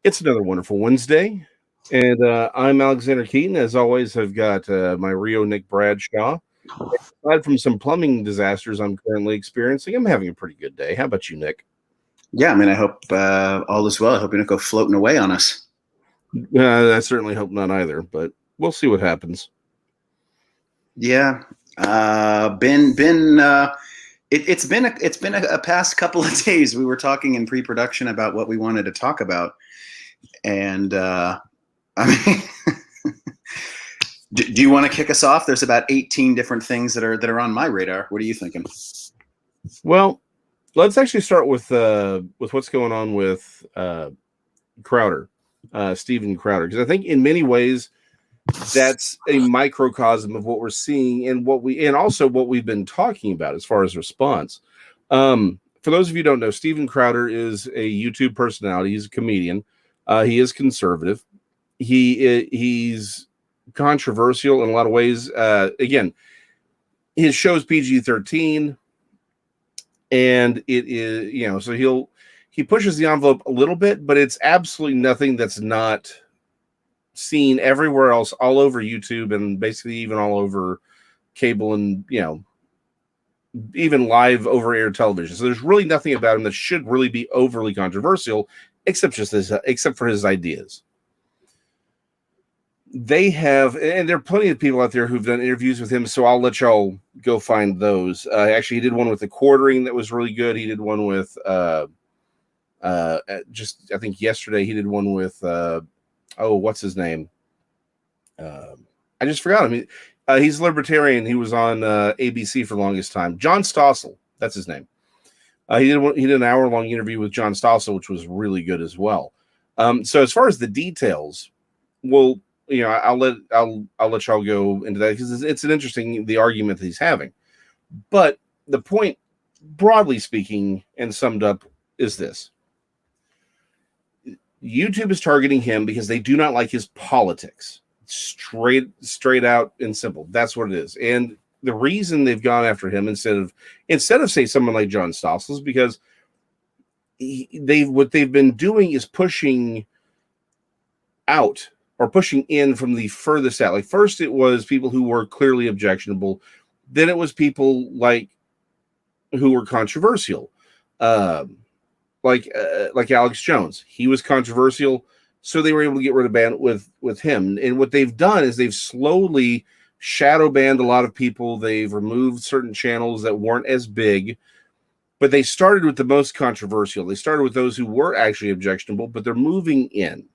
It's another wonderful Wednesday, and I'm Alexander Keaton. As always, I've got my Rio Nick Bradshaw. Aside from some plumbing disasters I'm currently experiencing, I'm having a pretty good day. How about you, Nick? Yeah, I mean, I hope all is well. I hope you don't go floating away on us. I certainly hope not either, but we'll see what happens. Yeah, it's been a past couple of days. We were talking in pre-production about what we wanted to talk about, and I mean, do you want to kick us off? There's about 18 different things that are on my radar. What are you thinking? Well, let's actually start with what's going on with Crowder, Steven Crowder, because I think in many ways that's a microcosm of what we're seeing and also what we've been talking about as far as response. For those of you who don't know, Steven Crowder is a YouTube personality. He's a comedian. He is conservative. He's controversial in a lot of ways. Again, his show's PG-13, and it is, so he pushes the envelope a little bit, but it's absolutely nothing that's not seen everywhere else, all over YouTube, and basically even all over cable and even live over air television. So there's really nothing about him that should really be overly controversial, except for his ideas. They have, and there are plenty of people out there who've done interviews with him, so I'll let y'all go find those. Actually, he did one with the quartering that was really good. He did one with just, I think yesterday he did one with what's his name? I just forgot him. He's libertarian. He was on ABC for the longest time. John Stossel, that's his name. He did an hour-long interview with John Stossel, which was really good as well. So as far as the details, well, I'll let y'all go into that, because it's an interesting, the argument that he's having. But the point, broadly speaking, and summed up, is this: YouTube is targeting him because they do not like his politics. Straight out and simple. That's what it is. And the reason they've gone after him instead of say someone like John Stossel is because what they've been doing is pushing out or pushing in from the furthest out. Like, first it was people who were clearly objectionable, then it was people who were controversial, like Alex Jones. He was controversial, so they were able to get rid of ban with him. And what they've done is they've slowly shadow banned a lot of people. They've removed certain channels that weren't as big, but they started with the most controversial. They started with those who were actually objectionable, but they're moving in.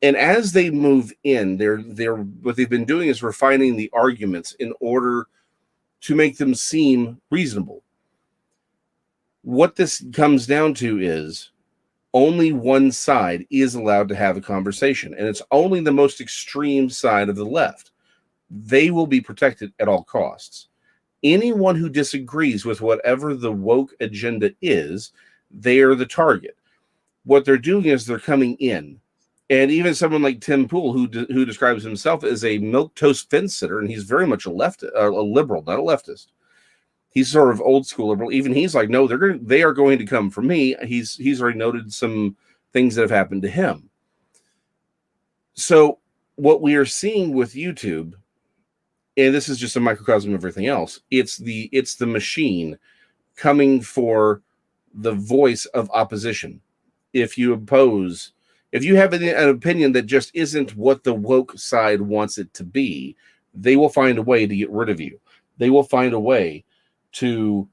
And as they move in, they're what they've been doing is refining the arguments in order to make them seem reasonable. What this comes down to is only one side is allowed to have a conversation, and it's only the most extreme side of the left. They will be protected at all costs. Anyone who disagrees with whatever the woke agenda is, they are the target. What they're doing is they're coming in. And even someone like Tim Pool, who describes himself as a milquetoast fence sitter, and he's very much a liberal, not a leftist. He's sort of old school liberal. Even he's like, no, they are going to come for me. He's already noted some things that have happened to him. So what we are seeing with YouTube, and this is just a microcosm of everything else, it's the machine coming for the voice of opposition. If you have an opinion that just isn't what the woke side wants it to be, they will find a way to get rid of you. They will find a way to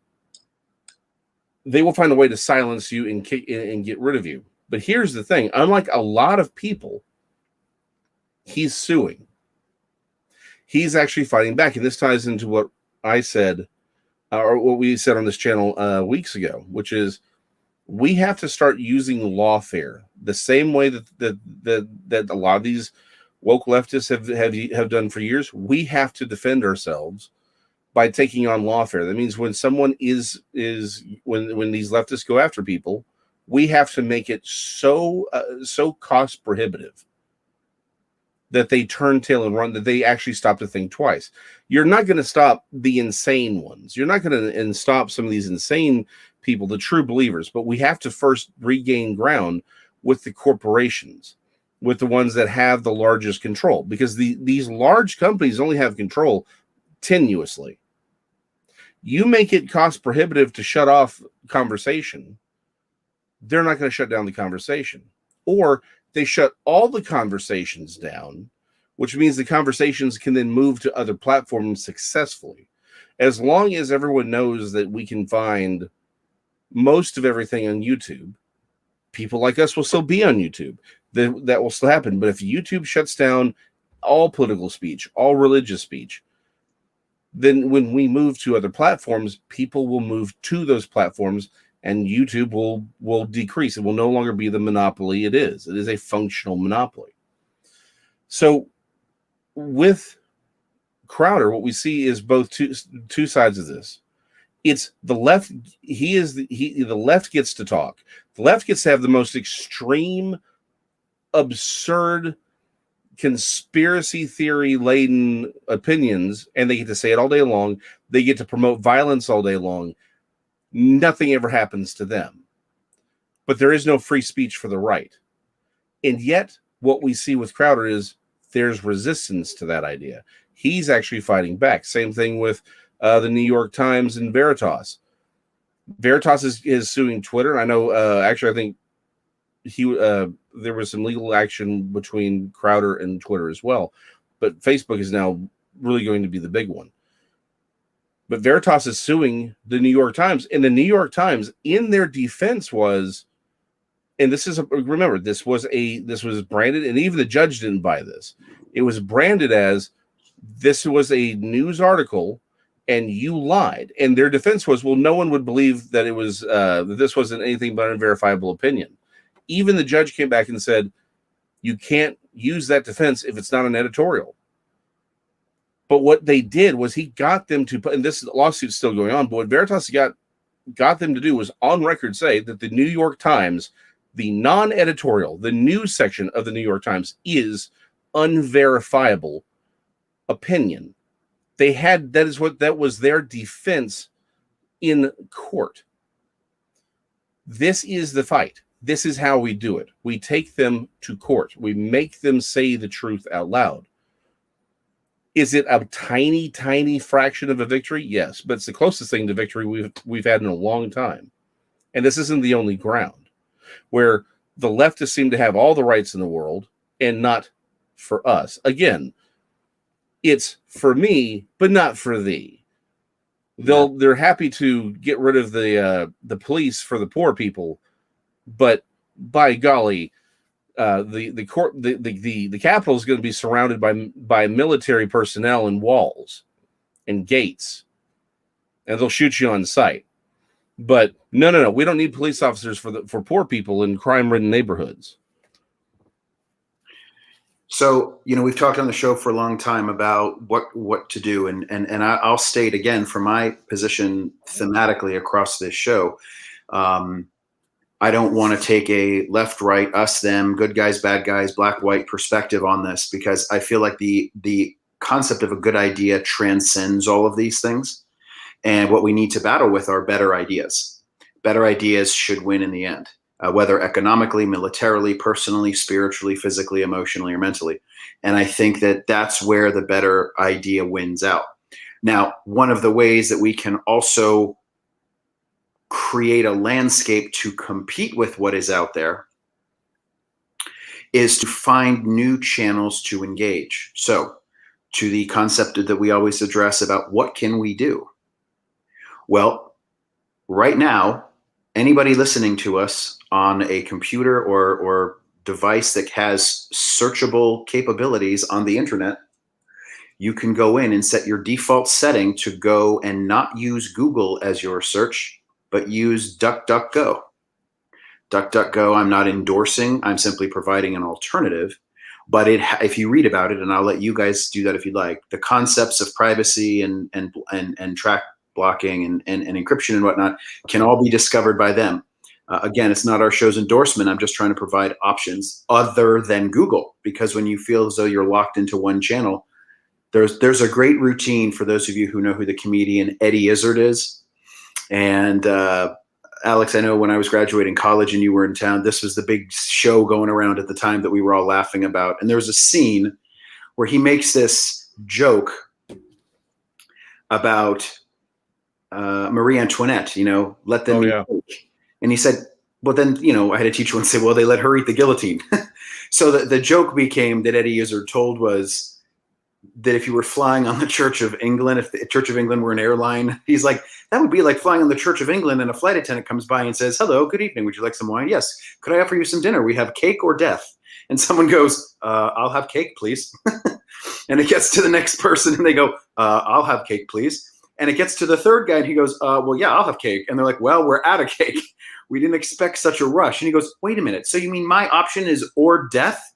silence you and get rid of you. But here's the thing: unlike a lot of people, he's suing. He's actually fighting back, and this ties into what I said, or what we said on this channel weeks ago, which is we have to start using lawfare the same way that a lot of these woke leftists have done for years. We have to defend ourselves by taking on lawfare. That means when someone when these leftists go after people, we have to make it so cost prohibitive that they turn tail and run, that they actually stop to think twice. You're not going to stop the insane ones. You're not going to stop some of these insane people, the true believers. But we have to first regain ground with the corporations, with the ones that have the largest control, because these large companies only have control tenuously. You make it cost prohibitive to shut off conversation, they're not going to shut down the conversation. Or they shut all the conversations down, which means the conversations can then move to other platforms successfully. As long as everyone knows that we can find most of everything on YouTube, people like us will still be on YouTube. That will still happen. But if YouTube shuts down all political speech, all religious speech, then when we move to other platforms, people will move to those platforms, and YouTube will decrease. It will no longer be the monopoly it is. It is a functional monopoly. So with Crowder, what we see is both two sides of this. It's the left. The left gets to talk. The left gets to have the most extreme, absurd, conspiracy theory laden opinions, and they get to say it all day long. They get to promote violence all day long. Nothing ever happens to them. But there is no free speech for the right. And yet, what we see with Crowder is there's resistance to that idea. He's actually fighting back. Same thing with the New York Times and Veritas. Veritas is suing Twitter. I know, actually, I think there was some legal action between Crowder and Twitter as well. But Facebook is now really going to be the big one. But Veritas is suing the New York Times. And the New York Times, in their defense, was, and this is, remember, this was branded, and even the judge didn't buy this. It was branded as, this was a news article and you lied. And their defense was, well, no one would believe that it was, that this wasn't anything but an unverifiable opinion. Even the judge came back and said, you can't use that defense if it's not an editorial. But what they did was he got them to put, and this lawsuit's still going on, but what Veritas got them to do was on record say that the New York Times, the non-editorial, the news section of the New York Times, is unverifiable opinion. That was their defense in court. This is the fight. This is how we do it. We take them to court. We make them say the truth out loud. Is it a tiny, tiny fraction of a victory? Yes, but it's the closest thing to victory we've had in a long time. And this isn't the only ground where the leftists seem to have all the rights in the world and not for us. Again, it's for me, but not for thee. They're happy to get rid of the police for the poor people, but by golly, the Capitol is going to be surrounded by military personnel and walls and gates, and they'll shoot you on sight. But no, we don't need police officers for poor people in crime-ridden neighborhoods. So, we've talked on the show for a long time about what to do, and I'll state again from my position thematically across this show. I don't want to take a left, right, us, them, good guys, bad guys, black, white perspective on this, because I feel like the concept of a good idea transcends all of these things. And what we need to battle with are better ideas. Better ideas should win in the end, whether economically, militarily, personally, spiritually, physically, emotionally, or mentally. And I think that that's where the better idea wins out. Now, one of the ways that we can also create a landscape to compete with what is out there is to find new channels to engage. So, to the concept that we always address about what can we do? Well, right now, anybody listening to us on a computer or device that has searchable capabilities on the internet, you can go in and set your default setting to go and not use Google as your search, but use DuckDuckGo. DuckDuckGo, I'm not endorsing. I'm simply providing an alternative. But if you read about it, and I'll let you guys do that if you'd like, the concepts of privacy and track blocking and encryption and whatnot can all be discovered by them. Again, it's not our show's endorsement. I'm just trying to provide options other than Google, because when you feel as though you're locked into one channel, there's a great routine for those of you who know who the comedian Eddie Izzard is. And Alex, I know when I was graduating college and you were in town, this was the big show going around at the time that we were all laughing about. And there was a scene where he makes this joke about Marie Antoinette, let them eat cake. And he said, well, then, I had a teacher once say, well, they let her eat the guillotine. So the joke became that Eddie Izzard told was that if you were flying on the Church of England, if the Church of England were an airline, he's like, that would be like flying on the Church of England and a flight attendant comes by and says, hello, good evening. Would you like some wine? Yes. Could I offer you some dinner? We have cake or death. And someone goes, I'll have cake, please. And it gets to the next person and they go, I'll have cake, please. And it gets to the third guy and he goes, well, yeah, I'll have cake. And they're like, well, we're out of cake. We didn't expect such a rush. And he goes, wait a minute. So you mean my option is or death?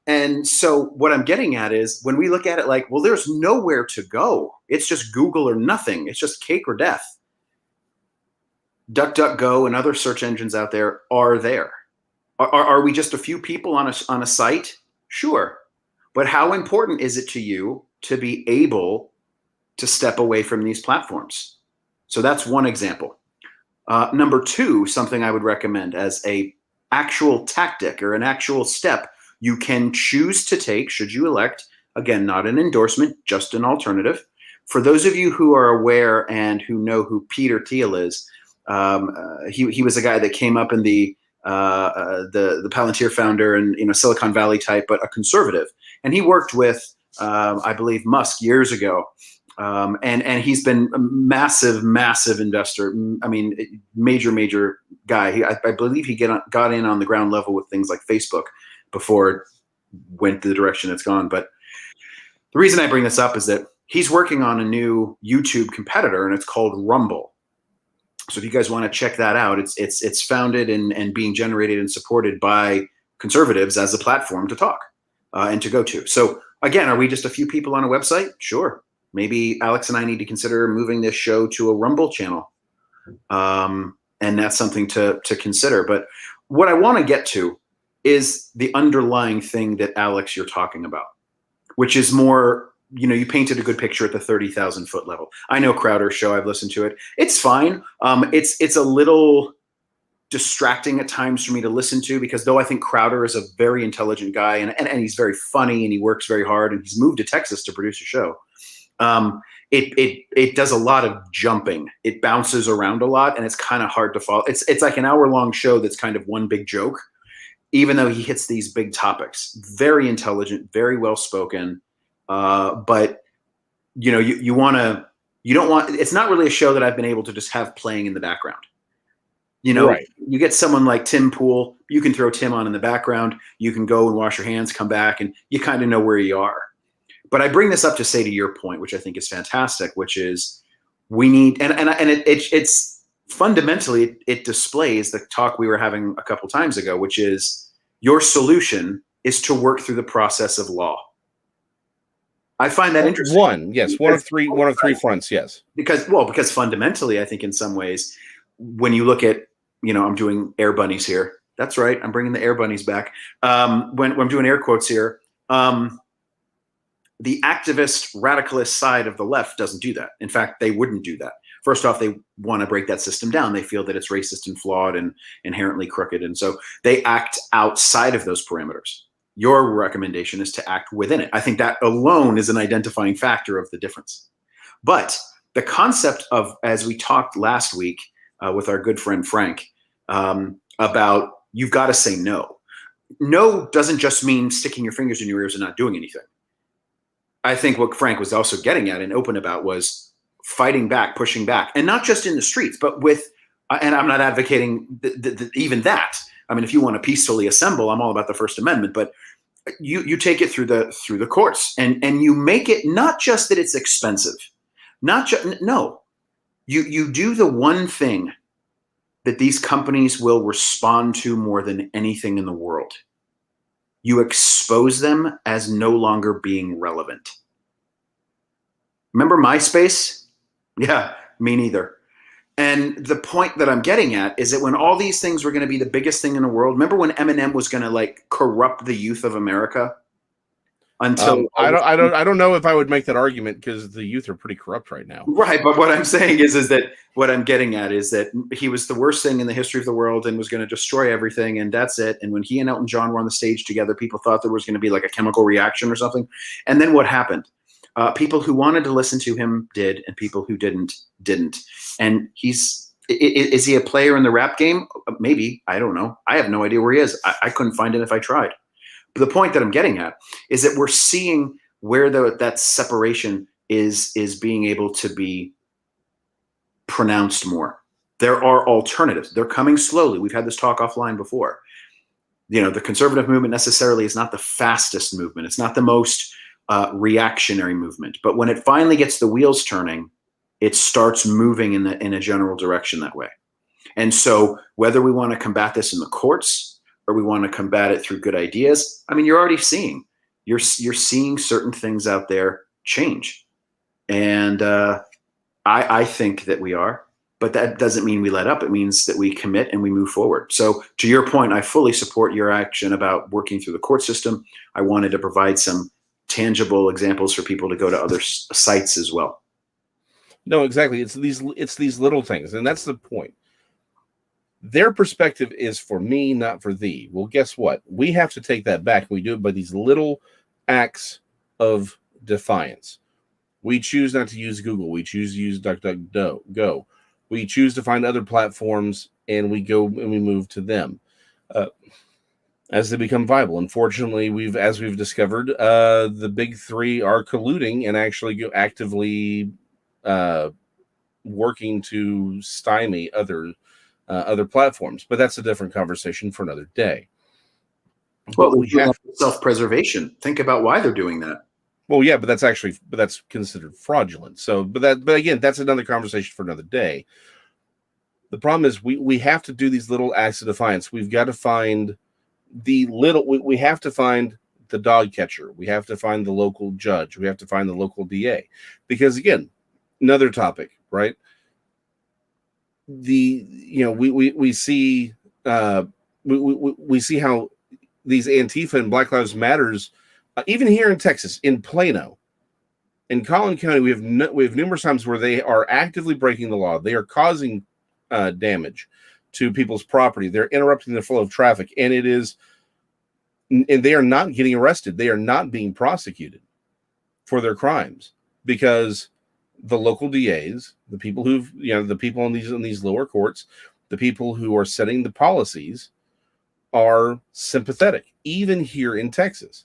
And so what I'm getting at is when we look at it like, well, there's nowhere to go. It's just Google or nothing. It's just cake or death. DuckDuckGo and other search engines out there are there. Are we just a few people on a site? Sure. But how important is it to you to be able to step away from these platforms? So that's one example. Number two, something I would recommend as a actual tactic or an actual step you can choose to take should you elect, again, not an endorsement, just an alternative. For those of you who are aware and who know who Peter Thiel is, he was a guy that came up in the Palantir founder and Silicon Valley type, but a conservative. And he worked with, I believe, Musk years ago. And he's been a massive investor. I mean, major guy. I believe he got in on the ground level with things like Facebook before it went the direction it's gone. But the reason I bring this up is that he's working on a new YouTube competitor, and it's called Rumble. So if you guys want to check that out, it's founded and being generated and supported by conservatives as a platform to talk and to go to. So again, are we just a few people on a website? Sure. Maybe Alex and I need to consider moving this show to a Rumble channel. And that's something to consider. But what I want to get to is the underlying thing that, Alex, you're talking about, which is more, you painted a good picture at the 30,000 foot level. I know Crowder's show. I've listened to it. It's fine. It's a little distracting at times for me to listen to, because though I think Crowder is a very intelligent guy and he's very funny and he works very hard and he's moved to Texas to produce a show. It does a lot of jumping. It bounces around a lot and it's kind of hard to follow. It's like an hour-long show that's kind of one big joke, even though he hits these big topics. Very intelligent, very well-spoken. But you don't want, it's not really a show that I've been able to just have playing in the background. Right. You get someone like Tim Pool, you can throw Tim on in the background. You can go and wash your hands, come back, and you kind of know where you are. But I bring this up to say to your point, which I think is fantastic, which is we need, and it's fundamentally, it displays the talk we were having a couple times ago, which is your solution is to work through the process of law. I find that interesting. One of three fronts. Yes. Because fundamentally, I think in some ways, when you look at, I'm doing air bunnies here. That's right. I'm bringing the air bunnies back. When I'm doing air quotes here, the activist radicalist side of the left doesn't do that. In fact, they wouldn't do that. First off, they want to break that system down. They feel that it's racist and flawed and inherently crooked. And so they act outside of those parameters. Your recommendation is to act within it. I think that alone is an identifying factor of the difference. But the concept of, as we talked last week with our good friend Frank, about you've got to say no. No doesn't just mean sticking your fingers in your ears and not doing anything. I think what Frank was also getting at and open about was fighting back, pushing back, and not just in the streets, but with, and I'm not advocating even that. I mean, if you want to peacefully assemble, I'm all about the First Amendment, but you take it through the courts and you make it not just that it's expensive, you do the one thing that these companies will respond to more than anything in the world. You expose them as no longer being relevant. Remember MySpace? Yeah, me neither. And the point that I'm getting at is that when all these things were going to be the biggest thing in the world, remember when Eminem was going to corrupt the youth of America? until I don't know if I would make that argument because the youth are pretty corrupt right now. Right, but what I'm saying is that what I'm getting at is that he was the worst thing in the history of the world and was going to destroy everything, and that's it. And when he and Elton John were on the stage together, people thought there was going to be like a chemical reaction or something. And then what happened? People who wanted to listen to him did, and people who didn't. And is he a player in the rap game? Maybe. I don't know. I have no idea where he is. I couldn't find it if I tried. But the point that I'm getting at is that we're seeing where that separation is being able to be pronounced more. There are alternatives. They're coming slowly. We've had this talk offline before. The conservative movement necessarily is not the fastest movement. It's not the most reactionary movement. But when it finally gets the wheels turning, it starts moving in a general direction that way. And so whether we want to combat this in the courts or we want to combat it through good ideas, I mean, you're already seeing. You're seeing certain things out there change. And I think that we are, but that doesn't mean we let up. It means that we commit and we move forward. So to your point, I fully support your action about working through the court system. I wanted to provide some tangible examples for people to go to other sites as well. No, exactly. It's these little things, and that's the point. Their perspective is for me, not for thee. Well, guess what? We have to take that back. We do it by these little acts of defiance. We choose not to use Google. We choose to use DuckDuckGo. We choose to find other platforms, and we go and we move to them as they become viable. Unfortunately, as we've discovered, the big three are colluding and actually actively working to stymie other platforms. But that's a different conversation for another day. Well, we have self-preservation. Think about why they're doing that. Well, yeah, but that's considered fraudulent. So, but again, that's another conversation for another day. The problem is we have to do these little acts of defiance. We've got to find we have to find the dog catcher. We have to find the local judge. We have to find the local DA, because again, another topic, right? We see we see how these Antifa and Black Lives Matters. Even here in Texas, in Plano, in Collin County, we have numerous times where they are actively breaking the law. They are causing damage to people's property. They're interrupting the flow of traffic, and they are not getting arrested. They are not being prosecuted for their crimes because the local DAs, the people the people in these lower courts, the people who are setting the policies, are sympathetic. Even here in Texas.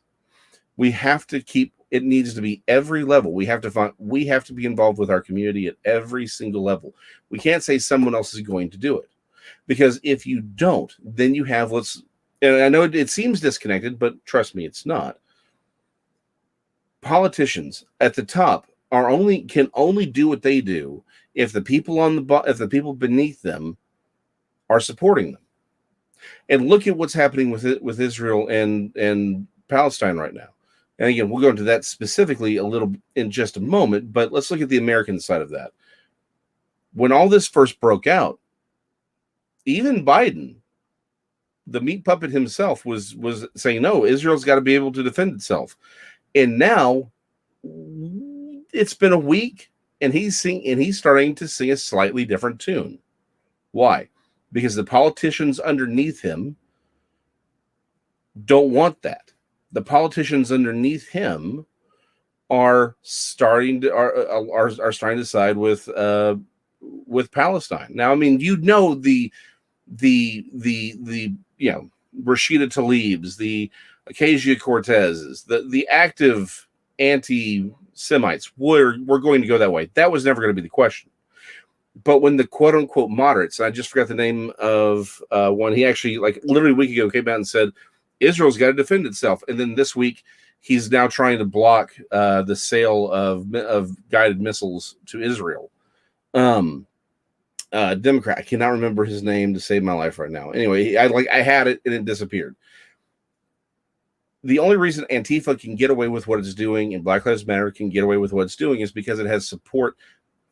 We have to it needs to be every level. We have to be involved with our community at every single level. We can't say someone else is going to do it, because if you don't, then you have and I know it seems disconnected, but trust me, it's not. Politicians at the top can only do what they do if the people beneath them are supporting them. And look at what's happening with Israel and Palestine right now. And again, we'll go into that specifically a little in just a moment, but let's look at the American side of that. When all this first broke out, even Biden, the meat puppet himself, was saying, no, Israel's got to be able to defend itself. And now it's been a week, and he's starting to sing a slightly different tune. Why? Because the politicians underneath him don't want that. The politicians underneath him are starting to side with Palestine. Now, I mean, the Rashida Tlaibs, the Acacia Cortezes, the active anti-Semites were going to go that way. That was never going to be the question. But when the quote unquote moderates, I just forgot the name of one, he actually, like literally a week ago, came out and said Israel's got to defend itself. And then this week, he's now trying to block the sale of guided missiles to Israel. Democrat, I cannot remember his name to save my life right now. Anyway, I had it and it disappeared. The only reason Antifa can get away with what it's doing and Black Lives Matter can get away with what it's doing is because it has support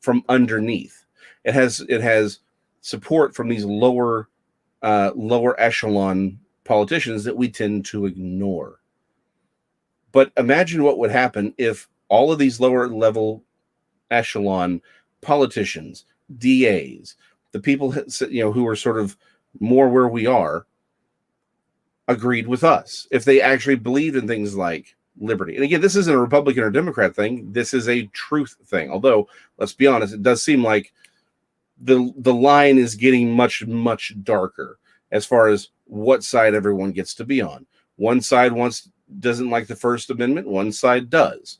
from underneath. It has support from these lower echelon politicians that we tend to ignore. But imagine what would happen if all of these lower level echelon politicians, DAs, the people who are sort of more where we are, agreed with us. If they actually believed in things like liberty. And again, this isn't a Republican or Democrat thing. This is a truth thing. Although, let's be honest, it does seem like the line is getting much, much darker as far as what side everyone gets to be on. One side doesn't like the First Amendment, one side does.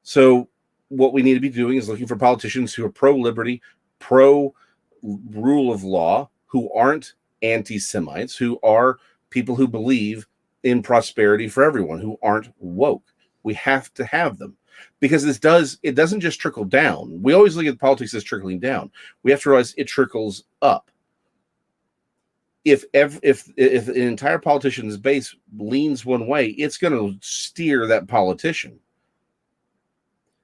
So what we need to be doing is looking for politicians who are pro-liberty, pro-rule of law, who aren't anti-Semites, who are people who believe in prosperity for everyone, who aren't woke. We have to have them, because it doesn't just trickle down. We always look at politics as trickling down. We have to realize it trickles up. If an entire politician's base leans one way, it's going to steer that politician.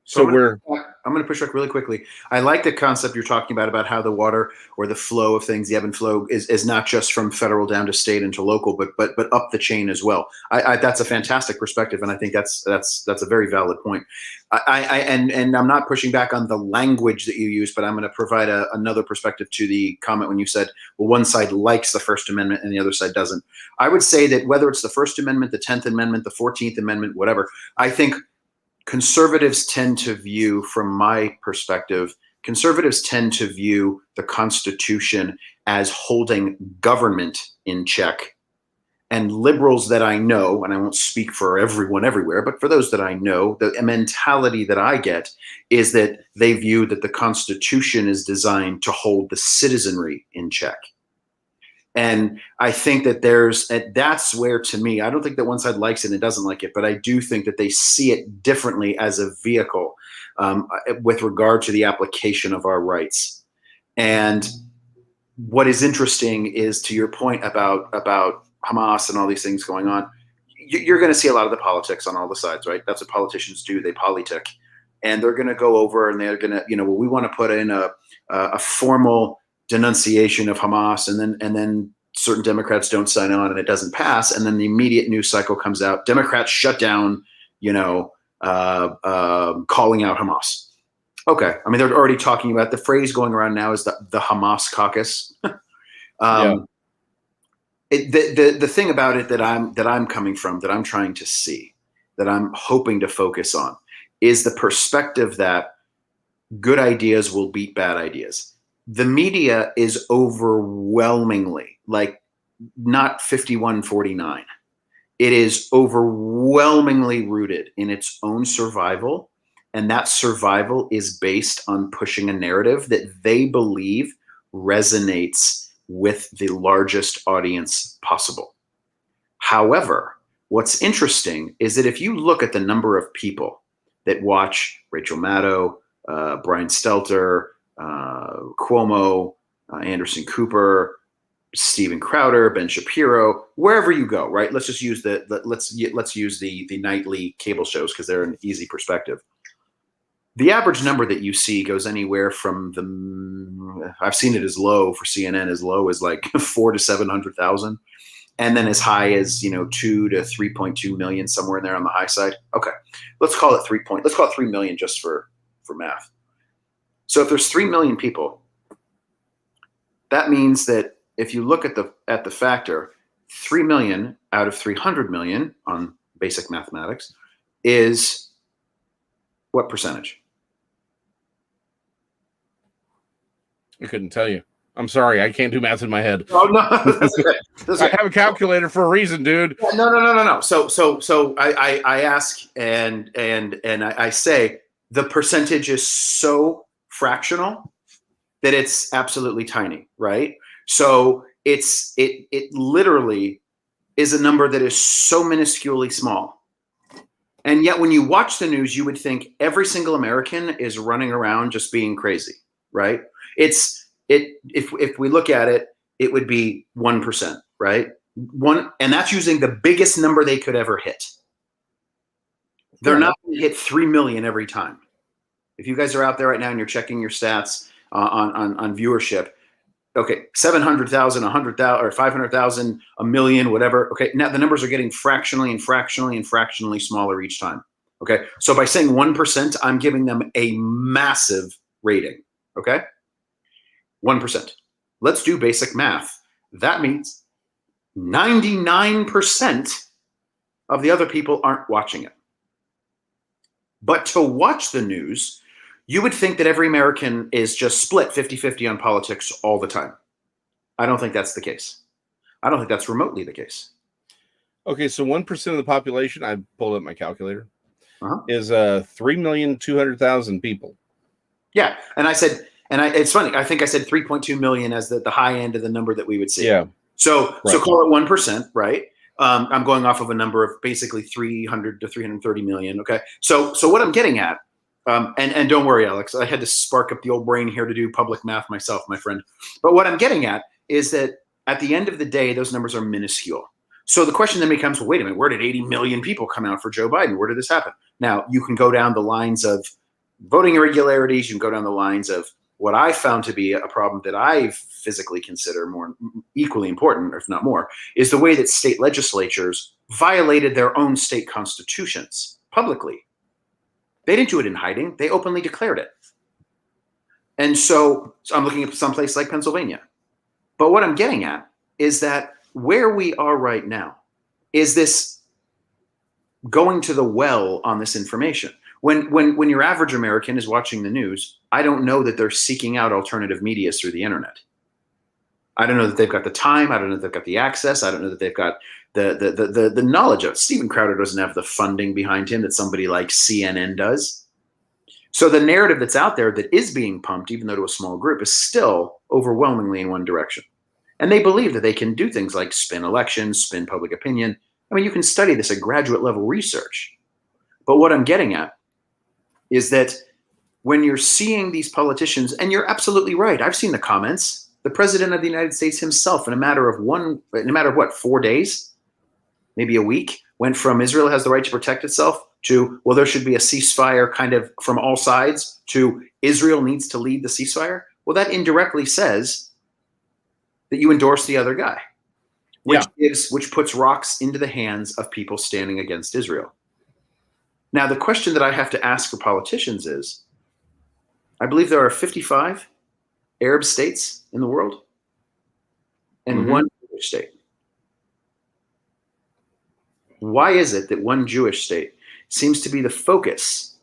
So I'm going to push back really quickly. I like the concept you're talking about how the water or the flow of things, the ebb and flow, is not just from federal down to state and to local, but up the chain as well. That's a fantastic perspective, and I think that's a very valid point. And I'm not pushing back on the language that you use, but I'm going to provide another perspective to the comment when you said, well, one side likes the First Amendment and the other side doesn't. I would say that whether it's the First Amendment, the 10th Amendment, the 14th Amendment, whatever, I think conservatives tend to view, from my perspective, conservatives tend to view the Constitution as holding government in check. And liberals that I know, and I won't speak for everyone everywhere, but for those that I know, the mentality that I get is that they view that the Constitution is designed to hold the citizenry in check. And I think that that's where, to me, I don't think that one side likes it and it doesn't like it, but I do think that they see it differently as a vehicle with regard to the application of our rights. And what is interesting is, to your point about Hamas and all these things going on, you're going to see a lot of the politics on all the sides, right? That's what politicians do. They politic. And they're going to go over and they're going to, well, we want to put in a formal denunciation of Hamas, and then certain Democrats don't sign on and it doesn't pass, and then the immediate news cycle comes out, Democrats shut down, calling out Hamas. Okay, I mean, they're already talking about, the phrase going around now is the Hamas caucus. The thing about it that I'm coming from, that I'm trying to see, that I'm hoping to focus on, is the perspective that good ideas will beat bad ideas. The media is overwhelmingly, like, not 51-49. It is overwhelmingly rooted in its own survival. And that survival is based on pushing a narrative that they believe resonates with the largest audience possible. However, what's interesting is that if you look at the number of people that watch Rachel Maddow, Brian Stelter, Cuomo, Anderson Cooper, Steven Crowder, Ben Shapiro, wherever you go, right? Let's just use let's use the nightly cable shows because they're an easy perspective. The average number that you see goes anywhere from I've seen it as low for CNN, as low as like 400,000 to 700,000, and then as high as 2 to 3.2 million, somewhere in there on the high side. Okay, let's call it 3 million just for math. So if there's 3 million people, that means that if you look at the factor, 3 million out of 300 million on basic mathematics is what percentage? I couldn't tell you. I'm sorry, I can't do math in my head. Oh no, that's okay. That's I have a calculator for a reason, dude. No. So I ask and I say the percentage is so fractional that it's absolutely tiny, right? So it literally is a number that is so minusculely small. And yet when you watch the news, you would think every single American is running around just being crazy, right? If we look at it, it would be 1%, right? And that's using the biggest number they could ever hit. They're not going to hit 3 million every time. If you guys are out there right now and you're checking your stats on viewership, Okay, 700,000, 100,000, or 500,000, a million, whatever. Okay, now the numbers are getting fractionally smaller each time. Okay, so by saying 1%, I'm giving them a massive rating. Okay, 1%. Let's do basic math. That means 99% of the other people aren't watching it. But to watch the news, you would think that every American is just split 50-50 on politics all the time. I don't think that's the case. I don't think that's remotely the case. Okay, so 1% of the population, I pulled up my calculator, is 3,200,000 people. Yeah, and I said, it's funny. I think I said 3.2 million as the high end of the number that we would see. Yeah. So call it 1%, right? I'm going off of a number of basically 300 to 330 million. Okay, so what I'm getting at, and don't worry, Alex, I had to spark up the old brain here to do public math myself, my friend. But what I'm getting at is that at the end of the day, those numbers are minuscule. So the question then becomes, well, wait a minute, where did 80 million people come out for Joe Biden? Where did this happen? Now, you can go down the lines of voting irregularities. You can go down the lines of what I found to be a problem that I physically consider more equally important, if not more, is the way that state legislatures violated their own state constitutions publicly. They didn't do it in hiding. They openly declared it. And so I'm looking at someplace like Pennsylvania. But what I'm getting at is that where we are right now is this going to the well on this information. When your average American is watching the news, I don't know that they're seeking out alternative media through the internet. I don't know that they've got the time. I don't know that they've got the access. I don't know that they've got the knowledge of it. Steven Crowder doesn't have the funding behind him that somebody like CNN does. So the narrative that's out there that is being pumped, even though to a small group, is still overwhelmingly in one direction. And they believe that they can do things like spin elections, spin public opinion. I mean, you can study this at graduate level research. But what I'm getting at is that when you're seeing these politicians, and you're absolutely right, I've seen the comments. The president of the United States himself, in a matter of what, 4 days, maybe a week, went from Israel has the right to protect itself to, well, there should be a ceasefire kind of from all sides to Israel needs to lead the ceasefire. Well, that indirectly says that you endorse the other guy, which puts rocks into the hands of people standing against Israel. Now, the question that I have to ask for politicians is, I believe there are 55 Arab states in the world and one Jewish state. Why is it that one Jewish state seems to be the focus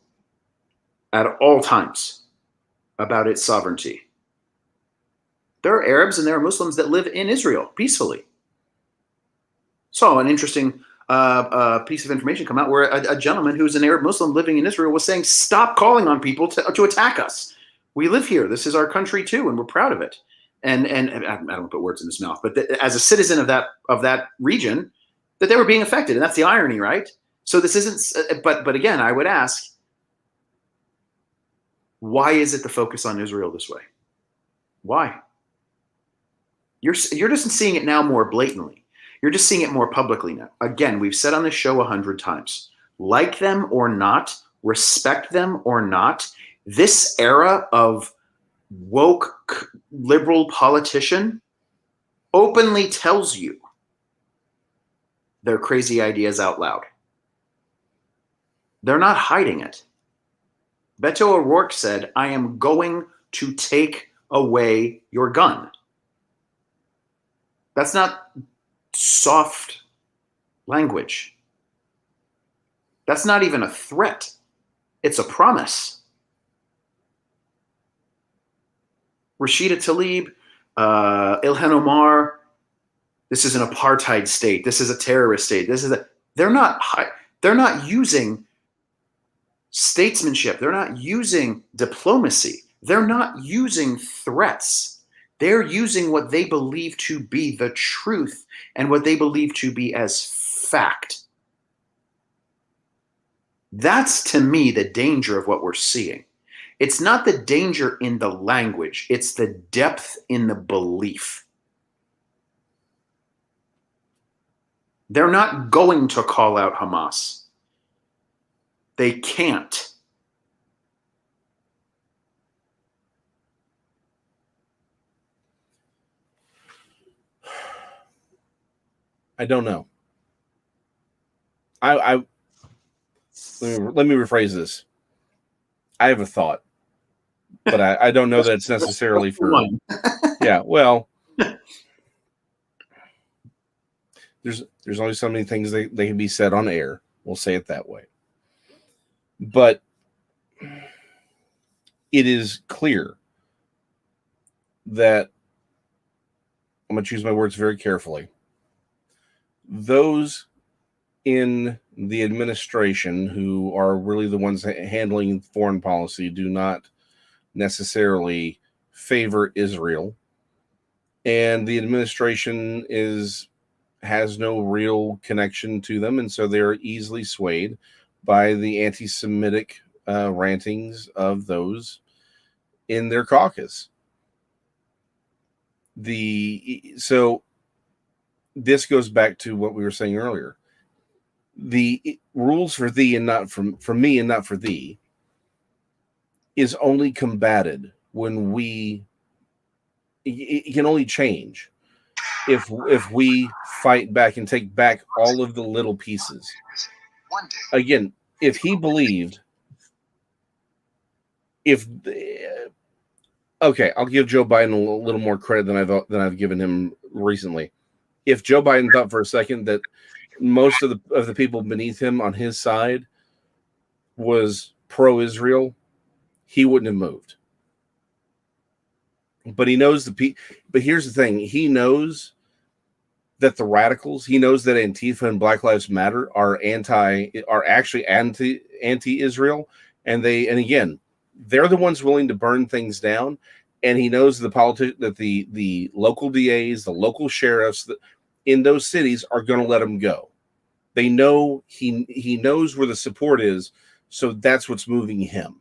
at all times about its sovereignty? There are Arabs and there are Muslims that live in Israel peacefully. Saw an interesting piece of information come out where a gentleman who's an Arab Muslim living in Israel was saying, stop calling on people to attack us. We live here. This is our country too, and we're proud of it. And I don't put words in his mouth, but as a citizen of that region, that they were being affected. And that's the irony, right? So this isn't, but again, I would ask, why is it the focus on Israel this way? Why? You're just seeing it now more blatantly. You're just seeing it more publicly now. Again, we've said on this show 100 times, like them or not, respect them or not, this era of woke liberal politician openly tells you their crazy ideas out loud. They're not hiding it. Beto O'Rourke said, I am going to take away your gun. That's not soft language. That's not even a threat. It's a promise. Rashida Tlaib, Ilhan Omar, this is an apartheid state. This is a terrorist state. They're not using statesmanship. They're not using diplomacy. They're not using threats. They're using what they believe to be the truth and what they believe to be as fact. That's, to me, the danger of what we're seeing. It's not the danger in the language. It's the depth in the belief. They're not going to call out Hamas. They can't. I don't know. I let me rephrase this. I have a thought, but I don't know that it's necessarily for one. Yeah, well, there's only so many things they can be said on air. We'll say it that way. But it is clear that I'm going to choose my words very carefully. Those in the administration who are really the ones handling foreign policy do not necessarily favor Israel, and the administration has no real connection to them, and so they're easily swayed by the anti-Semitic rantings of those in their caucus. So this goes back to what we were saying earlier. The rules for thee and not for me and not for thee is only combated when it can only change if we fight back and take back all of the little pieces. Again, if he believed, okay, I'll give Joe Biden a little more credit than I've given him recently. If Joe Biden thought for a second that most of the people beneath him on his side was pro-Israel, he wouldn't have moved. But he knows but here's the thing: he knows that the radicals, he knows that Antifa and Black Lives Matter are actually anti-Israel, and again, they're the ones willing to burn things down. And he knows that the local DAs, the local sheriffs in those cities are going to let him go. They know he knows where the support is, so that's what's moving him.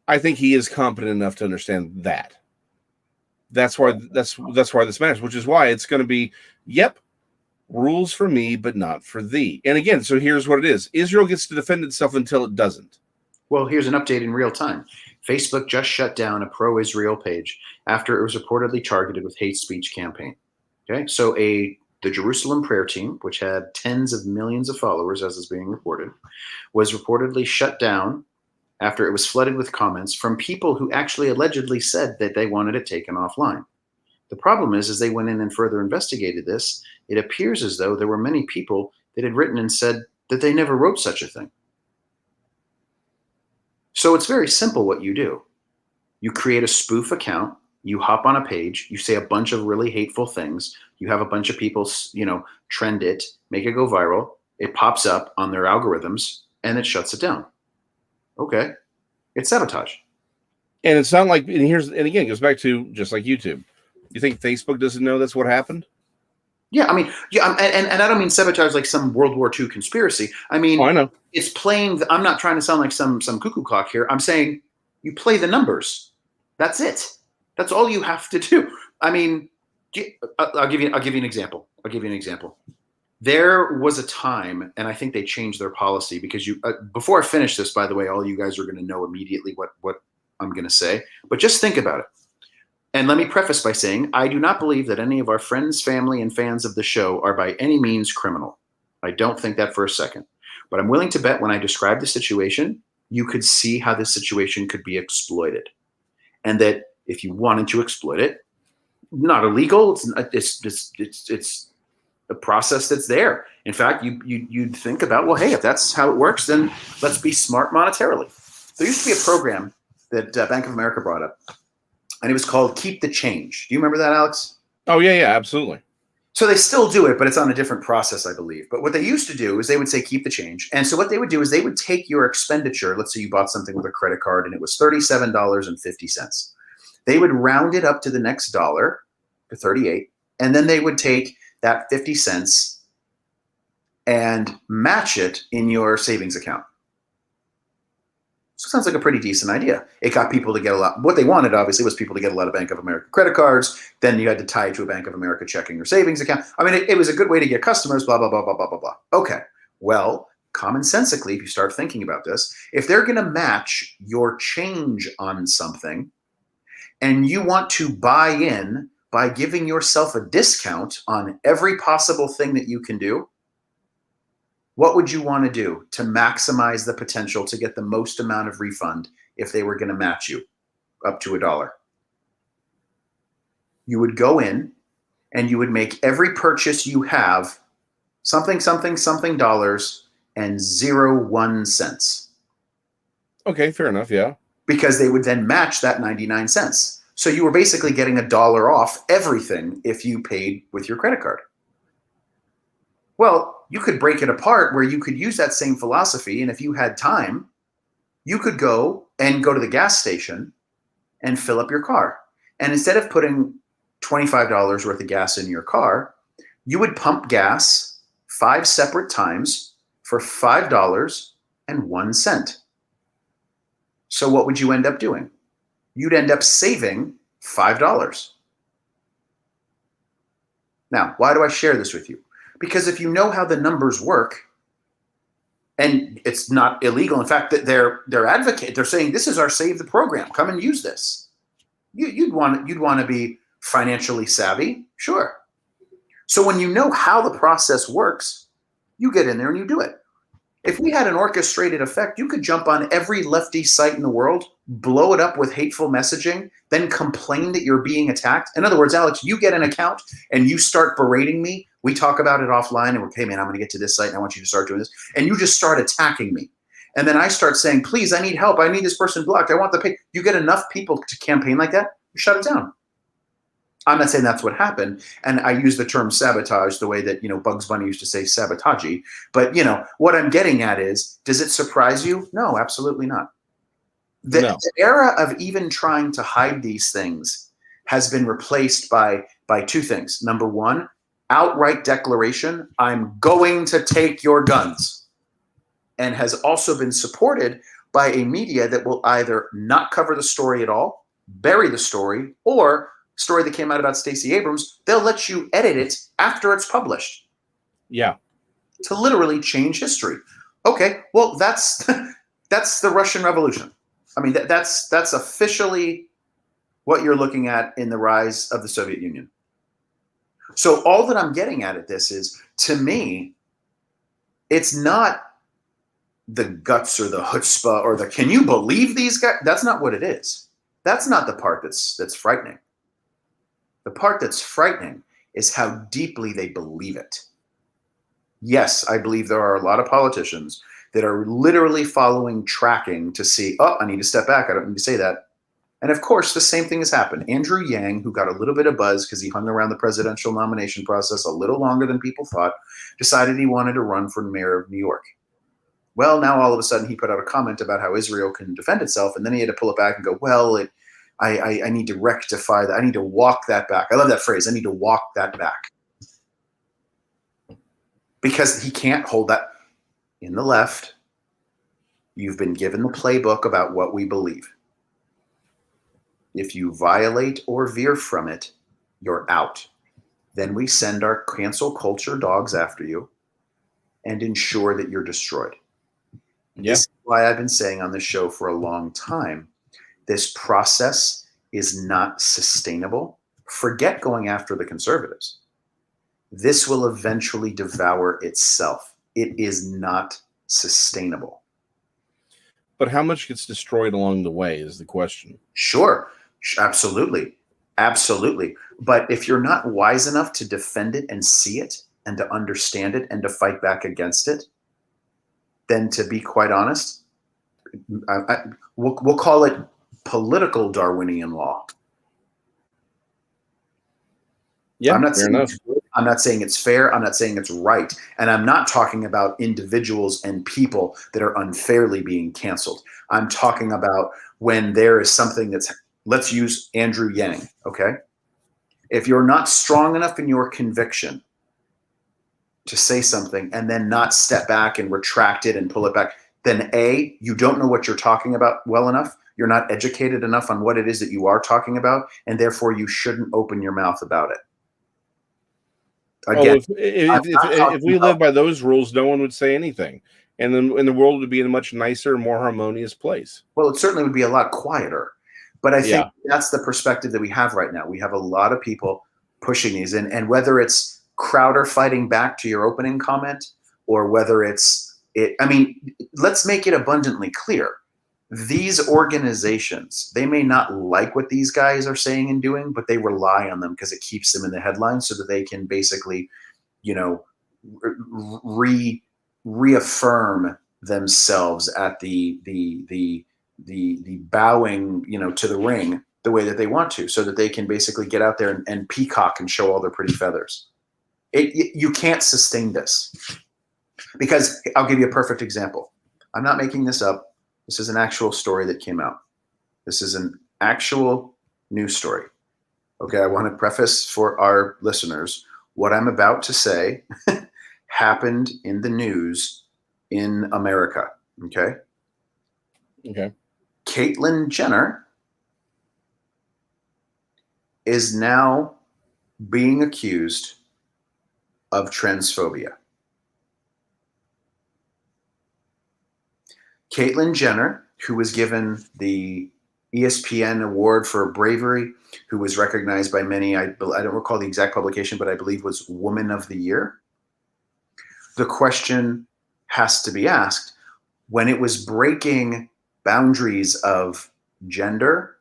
I think he is competent enough to understand that. That's why this matters, which is why it's going to be, rules for me, but not for thee. And again, so here's what it is. Israel gets to defend itself until it doesn't. Well, here's an update in real time. Facebook just shut down a pro-Israel page after it was reportedly targeted with hate speech campaign. Okay, so the Jerusalem prayer team, which had tens of millions of followers, as is being reported, was reportedly shut down after it was flooded with comments from people who actually allegedly said that they wanted it taken offline. The problem is, as they went in and further investigated this, it appears as though there were many people that had written and said that they never wrote such a thing. So it's very simple what you do. You create a spoof account, you hop on a page, you say a bunch of really hateful things, you have a bunch of people, trend it, make it go viral, it pops up on their algorithms, and it shuts it down. Okay. It's sabotage. And it's not like, and again, it goes back to just like YouTube. You think Facebook doesn't know that's what happened? Yeah, I mean, and I don't mean sabotage like some World War II conspiracy. I mean, I know. It's playing. I'm not trying to sound like some cuckoo clock here. I'm saying you play the numbers. That's it. That's all you have to do. I mean, I'll give you an example. There was a time, and I think they changed their policy because before I finish this, by the way, all you guys are going to know immediately what I'm going to say. But just think about it. And let me preface by saying, I do not believe that any of our friends, family, and fans of the show are by any means criminal. I don't think that for a second. But I'm willing to bet when I describe the situation, you could see how this situation could be exploited. And that if you wanted to exploit it, not illegal, it's a process that's there. In fact, you'd think about, well, hey, if that's how it works, then let's be smart monetarily. There used to be a program that Bank of America brought up, and it was called Keep the Change. Do you remember that, Alex? Oh, yeah, absolutely. So they still do it, but it's on a different process, I believe. But what they used to do is they would say, keep the change. And so what they would do is they would take your expenditure. Let's say you bought something with a credit card and it was $37.50. They would round it up to the next dollar, to 38. And then they would take that 50 cents and match it in your savings account. So it sounds like a pretty decent idea. It got people to get a lot. What they wanted, obviously, was people to get a lot of Bank of America credit cards. Then you had to tie it to a Bank of America checking or savings account. I mean, it was a good way to get customers, blah, blah, blah, blah, blah, blah, blah. Okay. Well, commonsensically, if you start thinking about this, if they're going to match your change on something and you want to buy in by giving yourself a discount on every possible thing that you can do, what would you want to do to maximize the potential to get the most amount of refund if they were going to match you up to $1? You would go in and you would make every purchase you have something, something, something dollars and 0.01 cents. Okay, fair enough. Yeah. Because they would then match that 99 cents. So you were basically getting $1 off everything if you paid with your credit card. Well, you could break it apart where you could use that same philosophy. And if you had time, you could go to the gas station and fill up your car. And instead of putting $25 worth of gas in your car, you would pump gas 5 separate times for $5.01. So what would you end up doing? You'd end up saving $5. Now, why do I share this with you? Because if you know how the numbers work, and it's not illegal. In fact, they're saying this is our save the program. Come and use this. You'd want to be financially savvy, sure. So when you know how the process works, you get in there and you do it. If we had an orchestrated effect, you could jump on every lefty site in the world, blow it up with hateful messaging, then complain that you're being attacked. In other words, Alex, you get an account and you start berating me. We talk about it offline and we're, hey man, I'm going to get to this site and I want you to start doing this. And you just start attacking me. And then I start saying, please, I need help. I need this person blocked. I want the pay. You get enough people to campaign like that, you shut it down. I'm not saying that's what happened. And I use the term sabotage the way that, Bugs Bunny used to say sabotagey. But, what I'm getting at is, does it surprise you? No, absolutely not. The era of even trying to hide these things has been replaced by two things. Number one, outright declaration, I'm going to take your guns. And has also been supported by a media that will either not cover the story at all, bury the story, or story that came out about Stacey Abrams, they'll let you edit it after it's published. Yeah. To literally change history. Okay, well, that's the Russian Revolution. I mean, that's officially what you're looking at in the rise of the Soviet Union. So all that I'm getting at this is, to me, it's not the guts or the chutzpah or the can you believe these guys? That's not what it is. That's not the part that's frightening. The part that's frightening is how deeply they believe it. Yes, I believe there are a lot of politicians that are literally following tracking to see, oh, I need to step back. I don't need to say that. And of course, the same thing has happened. Andrew Yang, who got a little bit of buzz because he hung around the presidential nomination process a little longer than people thought, decided he wanted to run for mayor of New York. Well, now all of a sudden he put out a comment about how Israel can defend itself, and then he had to pull it back and go, well, I need to rectify that. I need to walk that back. I love that phrase. I need to walk that back. Because he can't hold that. In the left, you've been given the playbook about what we believe. If you violate or veer from it, you're out. Then we send our cancel culture dogs after you and ensure that you're destroyed. Yeah. This is why I've been saying on this show for a long time, this process is not sustainable. Forget going after the conservatives. This will eventually devour itself. It is not sustainable. But how much gets destroyed along the way is the question. Sure. Absolutely. Absolutely. But if you're not wise enough to defend it and see it and to understand it and to fight back against it, then to be quite honest, we'll call it political Darwinian law. Yeah, I'm not saying it's fair. I'm not saying it's right. And I'm not talking about individuals and people that are unfairly being canceled. I'm talking about when there is something that's, let's use Andrew Yang, okay? If you're not strong enough in your conviction to say something and then not step back and retract it and pull it back, then A, you don't know what you're talking about well enough. You're not educated enough on what it is that you are talking about, and therefore you shouldn't open your mouth about it. Again, if we live by those rules, no one would say anything, and then the world would be in a much nicer, more harmonious place. Well, it certainly would be a lot quieter. But I think Yeah. that's the perspective that we have right now. We have a lot of people pushing these, and whether it's Crowder fighting back to your opening comment, or whether I mean, let's make it abundantly clear. These organizations, they may not like what these guys are saying and doing, but they rely on them because it keeps them in the headlines so that they can basically, you know, reaffirm themselves at the bowing, you know, to the ring the way that they want to, so that they can basically get out there and peacock and show all their pretty feathers. You can't sustain this, because I'll give you a perfect example. I'm not making this up. This is an actual story that came out. This is an actual news story. Okay, I want to preface for our listeners, what I'm about to say happened in the news in America. Okay. Okay. Caitlyn Jenner is now being accused of transphobia. Caitlyn Jenner, who was given the ESPN award for bravery, who was recognized by many, I don't recall the exact publication, but I believe was Woman of the Year. The question has to be asked, when it was breaking boundaries of gender,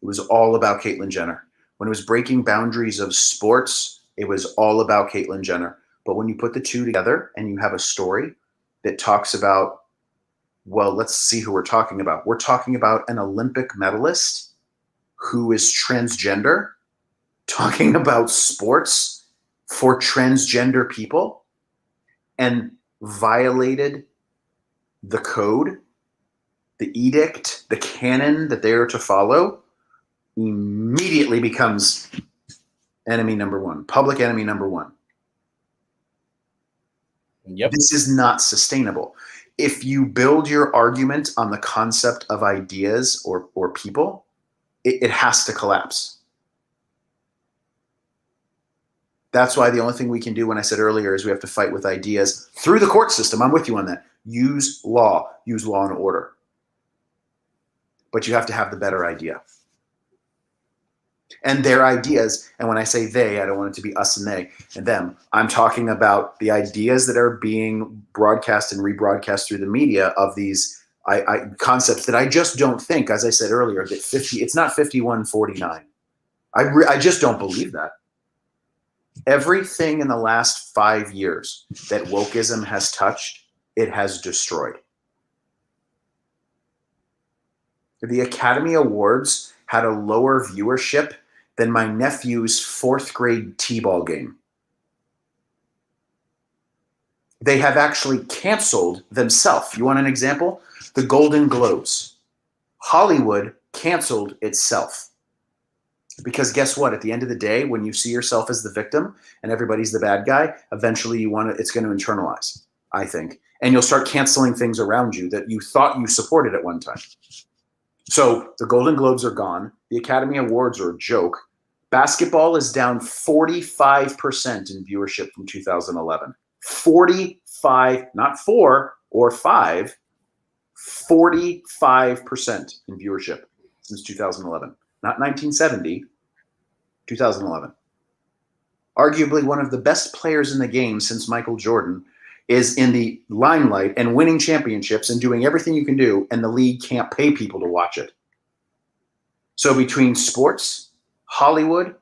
it was all about Caitlyn Jenner. When it was breaking boundaries of sports, it was all about Caitlyn Jenner. But when you put the two together and you have a story that talks about, well, let's see who we're talking about. We're talking about an Olympic medalist who is transgender, talking about sports for transgender people, and violated the code, the edict, the canon that they are to follow, immediately becomes enemy number one, public enemy number one. Yep. This is not sustainable. If you build your argument on the concept of ideas or people, it has to collapse. That's why the only thing we can do, when I said earlier, is we have to fight with ideas through the court system. I'm with you on that. Use law and order. But you have to have the better idea. And their ideas, and when I say they, I don't want it to be us and they and them. I'm talking about the ideas that are being broadcast and rebroadcast through the media of these concepts that I just don't think, as I said earlier, that it's not 51-49. I just don't believe that. Everything in the last 5 years that wokeism has touched, it has destroyed. The Academy Awards had a lower viewership than my nephew's 4th grade t-ball game. They have actually canceled themselves. You want an example? The Golden Globes. Hollywood canceled itself. Because guess what? At the end of the day, when you see yourself as the victim and everybody's the bad guy, eventually it's going to internalize, I think. And you'll start canceling things around you that you thought you supported at one time. So the Golden Globes are gone. The Academy Awards are a joke. Basketball is down 45% in viewership from 2011. 45, not 4 or 5, 45% in viewership since 2011. Not 1970, 2011. Arguably one of the best players in the game since Michael Jordan is in the limelight and winning championships and doing everything you can do, and the league can't pay people to watch it. So between sports, Hollywood,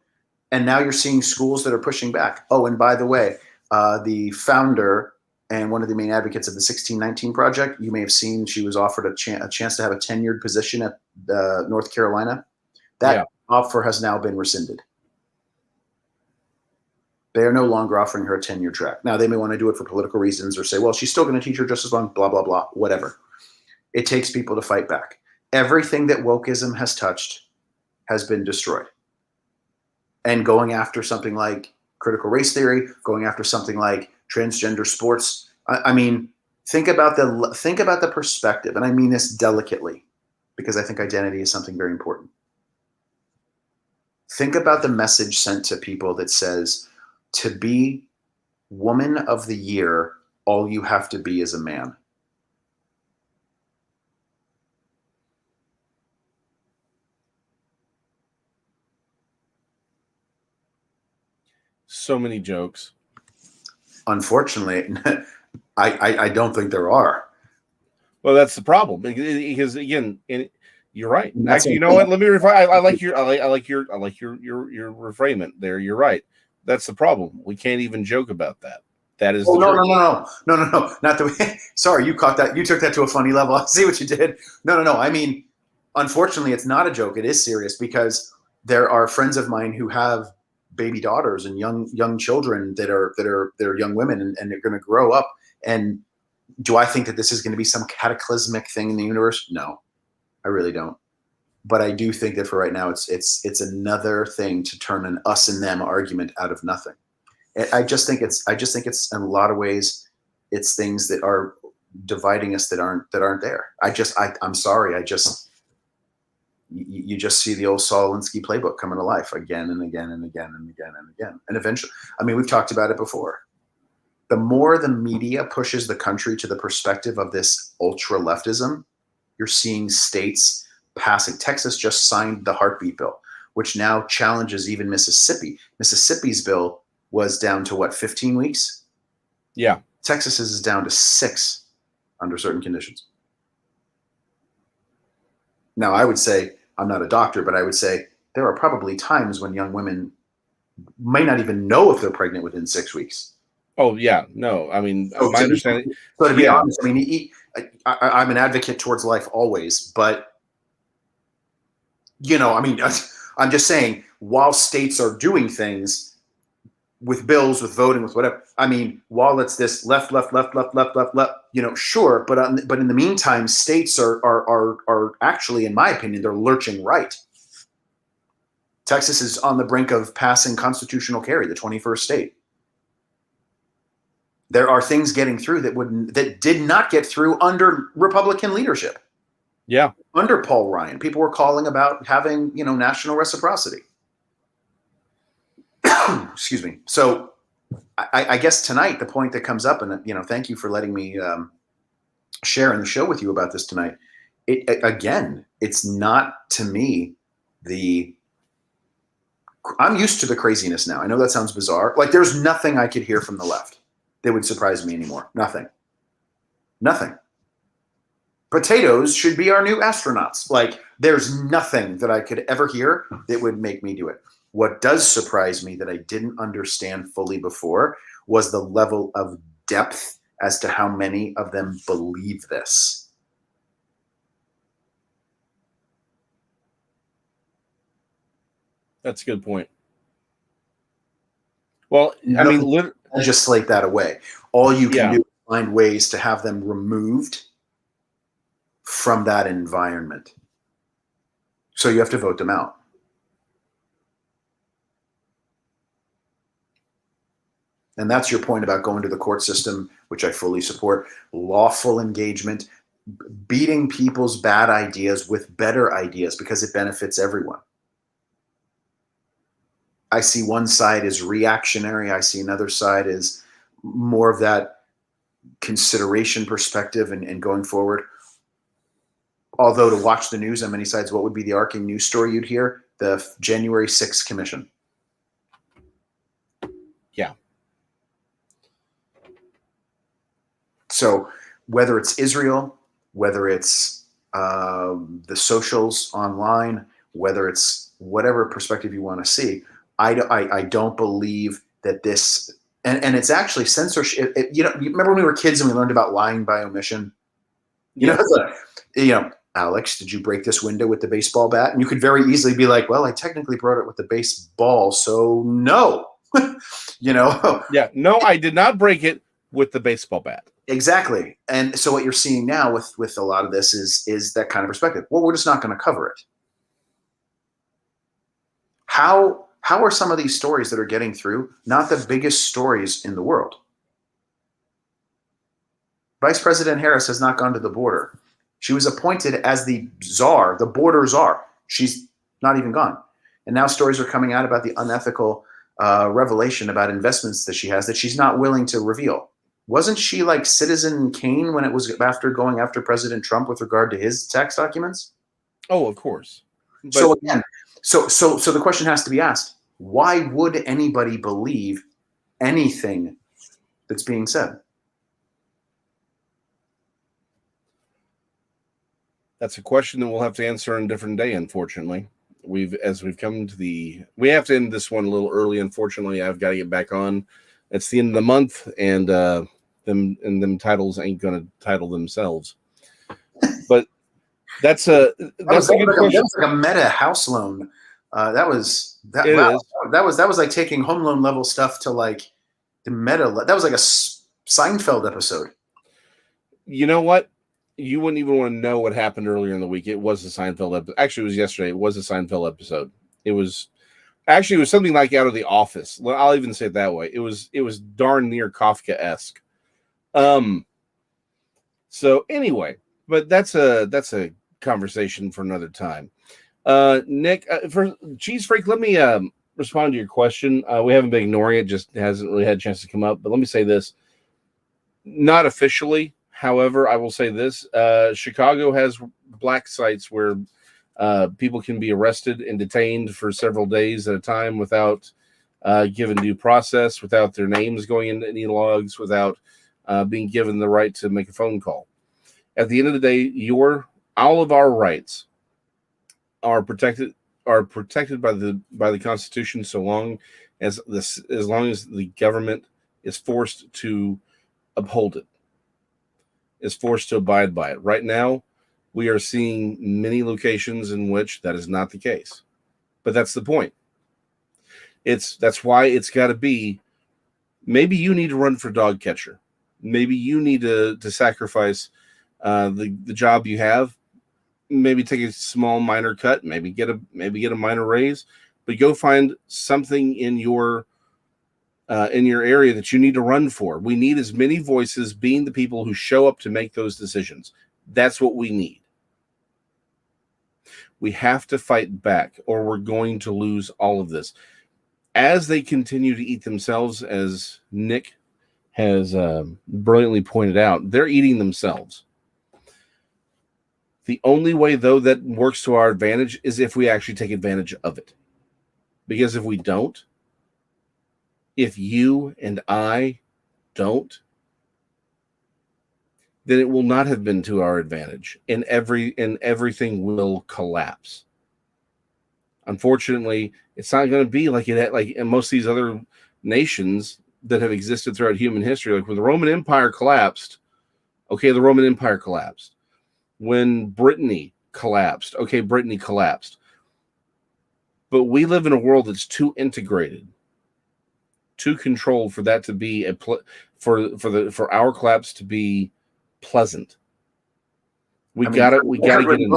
and now you're seeing schools that are pushing back. Oh, and by the way, the founder and one of the main advocates of the 1619 Project, you may have seen she was offered a chance to have a tenured position at North Carolina. That offer has now been rescinded. They are no longer offering her a tenure track. Now, they may want to do it for political reasons or say, well, she's still going to teach her just as long, blah, blah, blah, whatever. It takes people to fight back. Everything that wokeism has touched has been destroyed. And going after something like critical race theory, going after something like transgender sports, I mean, think about the perspective, and I mean this delicately, because I think identity is something very important. Think about the message sent to people that says, to be Woman of the Year, all you have to be is a man. so many jokes. Unfortunately, I don't think there are. Well, that's the problem because again, you're right. Actually, you know what? what? Let me refine. I like your your reframing there. You're right. That's the problem. We can't even joke about that. That is Oh, the truth. no. Not the way. Sorry, you caught that. You took that to a funny level. I see what you did. No. I mean, unfortunately, it's not a joke. It is serious because there are friends of mine who have baby daughters and young children that are young women and they're going to grow up. And do I think that this is going to be some cataclysmic thing in the universe? No, I really don't. But I do think that for right now, it's another thing to turn an us and them argument out of nothing. I just think it's in a lot of ways, it's things that are dividing us that aren't there. I'm sorry. You just see the old Saul Alinsky playbook coming to life again and again and again and again and again. And eventually, I mean, we've talked about it before. The more the media pushes the country to the perspective of this ultra leftism, you're seeing states passing. Texas just signed the heartbeat bill, which now challenges even Mississippi. Mississippi's bill was down to what, 15 weeks? Yeah. Texas is down to 6 under certain conditions. Now, I would say, I'm not a doctor, but I would say there are probably times when young women may not even know if they're pregnant within 6 weeks. Oh, yeah. No, I mean, my understanding. So to be honest, I mean, I'm an advocate towards life always, but, I mean, I'm just saying, while states are doing things with bills, with voting, with whatever, I mean, while it's this left, sure, but in the meantime, states are actually, in my opinion, they're lurching right. Texas is on the brink of passing constitutional carry, the 21st state. There are things getting through that did not get through under Republican leadership. Yeah. Under Paul Ryan, people were calling about having, national reciprocity. Excuse me. So I guess tonight, the point that comes up, and, thank you for letting me share in the show with you about this tonight. Again, it's not, to me, I'm used to the craziness now. I know that sounds bizarre. Like, there's nothing I could hear from the left that would surprise me anymore. Nothing. Potatoes should be our new astronauts. Like, there's nothing that I could ever hear that would make me do it. What does surprise me that I didn't understand fully before was the level of depth as to how many of them believe this. That's a good point. Well, I mean, legislate that away. All you can do is find ways to have them removed from that environment. So you have to vote them out. And that's your point about going to the court system, which I fully support. Lawful engagement, beating people's bad ideas with better ideas because it benefits everyone. I see one side as reactionary. I see another side as more of that consideration perspective and going forward. Although to watch the news on many sides, what would be the arcing news story you'd hear? The January 6th commission. Yeah. So whether it's Israel, whether it's the socials online, whether it's whatever perspective you want to see, I don't believe that this, and it's actually censorship. You remember when we were kids and we learned about lying by omission? Alex, did you break this window with the baseball bat? And you could very easily be like, well, I technically broke it with the baseball, so no. Yeah, no, I did not break it with the baseball bat. Exactly. And so what you're seeing now with a lot of this is that kind of perspective. Well, we're just not going to cover it. How are some of these stories that are getting through not the biggest stories in the world? Vice President Harris has not gone to the border. She was appointed as the czar, the border czar. She's not even gone. And now stories are coming out about the unethical revelation about investments that she has that she's not willing to reveal. Wasn't she like Citizen Kane when it was after going after President Trump with regard to his tax documents? Oh, of course. So again, so the question has to be asked: why would anybody believe anything that's being said? That's a question that we'll have to answer on a different day, unfortunately. We have to end this one a little early, unfortunately. I've got to get back on. It's the end of the month, and them titles ain't gonna title themselves. But that's a good question. That was like a meta house loan. That was like taking home loan level stuff to like the meta. That was like a Seinfeld episode. You know what? You wouldn't even want to know what happened earlier in the week. It was a Seinfeld episode. Actually, it was yesterday. It was a Seinfeld episode. It was something like out of The Office. I'll even say it that way. It was darn near Kafka-esque. So anyway, but that's a conversation for another time. Nick, for Cheese Freak, let me respond to your question. We haven't been ignoring it; just hasn't really had a chance to come up. But let me say this: not officially. However, I will say this: Chicago has black sites where people can be arrested and detained for several days at a time without given due process, without their names going into any logs, without being given the right to make a phone call. At the end of the day, all of our rights are protected by the Constitution, so long as the government is forced to uphold it, is forced to abide by it. Right now, we are seeing many locations in which that is not the case. But that's the point. That's why it's got to be, maybe you need to run for dog catcher. Maybe you need to sacrifice the job you have. Maybe take a small minor cut, maybe get a minor raise, but go find something in your area that you need to run for. We need as many voices being the people who show up to make those decisions. That's what we need. We have to fight back, or we're going to lose all of this. As they continue to eat themselves, as Nick has brilliantly pointed out, they're eating themselves. The only way, though, that works to our advantage is if we actually take advantage of it. Because if we don't, if you and I don't, then it will not have been to our advantage, and everything will collapse. Unfortunately, it's not going to be like in most of these other nations that have existed throughout human history. Like when the Roman Empire collapsed, okay, the Roman Empire collapsed. When Brittany collapsed, okay, Brittany collapsed. But we live in a world that's too integrated, too controlled for that to be for our collapse to be pleasant. We got to get in.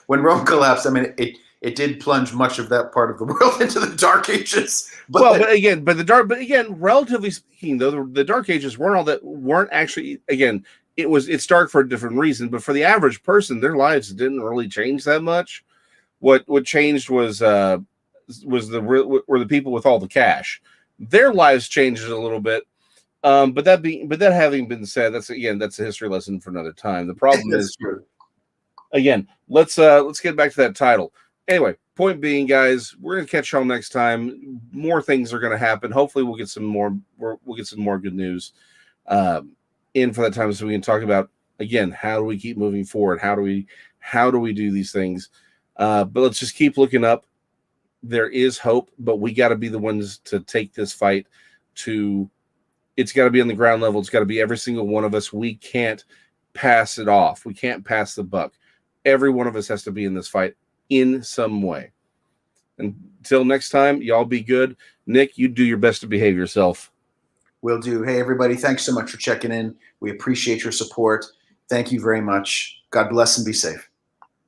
When Rome collapsed, I mean, it did plunge much of that part of the world into the Dark Ages. But again, relatively speaking, though, the Dark Ages weren't actually, again, it's dark for a different reason, but for the average person, their lives didn't really change that much. What changed was the people with all the cash. Their lives changed a little bit. But that having been said, that's a history lesson for another time. The problem is, again, let's get back to that title. Anyway, point being, guys, we're gonna catch y'all next time. More things are gonna happen. Hopefully, we'll get some more good news in for that time, so we can talk about, again, how do we keep moving forward? How do we do these things? But let's just keep looking up. There is hope, but we got to be the ones to take this fight to. It's got to be on the ground level. It's got to be every single one of us. We can't pass it off. We can't pass the buck. Every one of us has to be in this fight in some way. Until next time, y'all be good. Nick, you do your best to behave yourself. Will do. Hey, everybody. Thanks so much for checking in. We appreciate your support. Thank you very much. God bless and be safe.